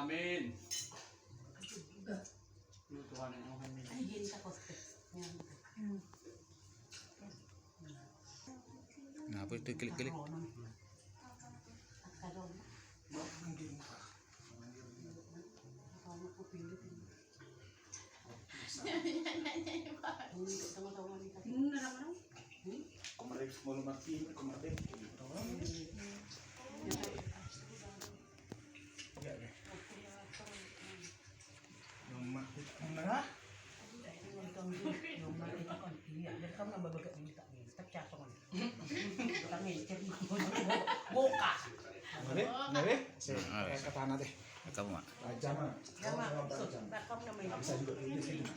Amin. Tuhan yang amin. Nah, apa itu klik-klik? Kemarin sebelum mati, kemarin katana deh. Kamu mak. Jama. Bisa juga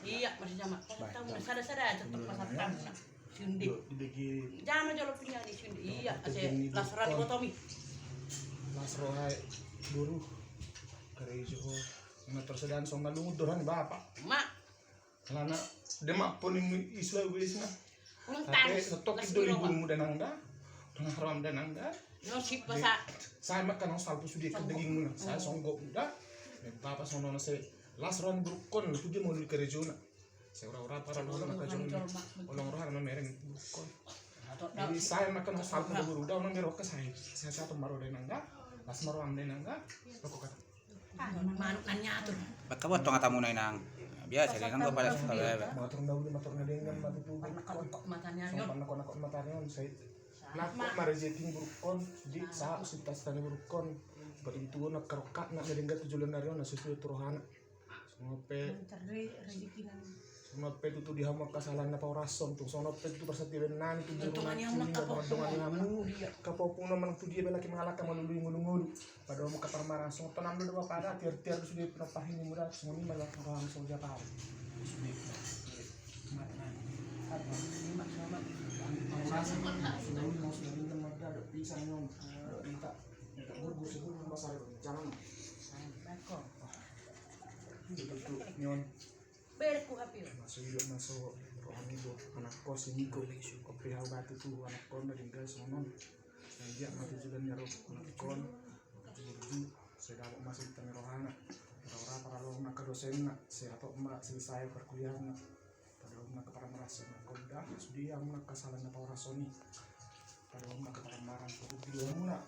Iya, masih jama. Sada-sada tetap masakan. Sundi. dibagi Jangan aja lo punya nih sundi. Iya, saya lasaran dikotomi. lasrohai buruh karejo na tersedan songa lungudoran bapak Mak, lana demak pun isla wis na ulang tapi tangis. setok itu ibu muda nangda tengah haram dan nangda No sip basa. saya makan salpu sudi ke daging muna saya songgok muda papa sono na se lasron burukon itu dia mau di karejo na saya ora para lu na karejo olong rohan na mereng burukon jadi saya makan salpu buru udah na merok ke saya satu maro dan nangda las maro am dan nangda pokok kata Manuk nanya tuh. Baka buat tong atamu na inang. Biasa dia kan gua pada suka bebe. motor dahulu motor dengan mati tuh Kok matanya so nyon. nakon matanya saya laku marejeting burukon di sa usitas tani burukon batu itu nak kerokat nak ngedengga tujuan dari na sesuai turohana ngope ngope itu di hamak kasalan na paurason tuh sonope itu persetiwenan itu Tuntungan yang jurungan nakapok. kamu kapopung naman tu dia belaki mengalahkan malulu ngulu pada mau kapar marang so tanam dulu pada tiar-tiar sudah penapahin muda semuanya malah orang so Jakarta sudah pisang nyom minta gur sebelum pasar jangan itu nyon Berku hapi. masuk rohani do anak kos ini ko kopi hau batu tu anak kon dari gas monon dia mati juga nyaro anak kon jadi saya dapat masuk tengah rohana orang para lo nak dosen nak siapa emak selesai perkuliahan pada emak para merasa kon dah sudah emak kesalahan apa orang soni pada emak para marah kudu dia emak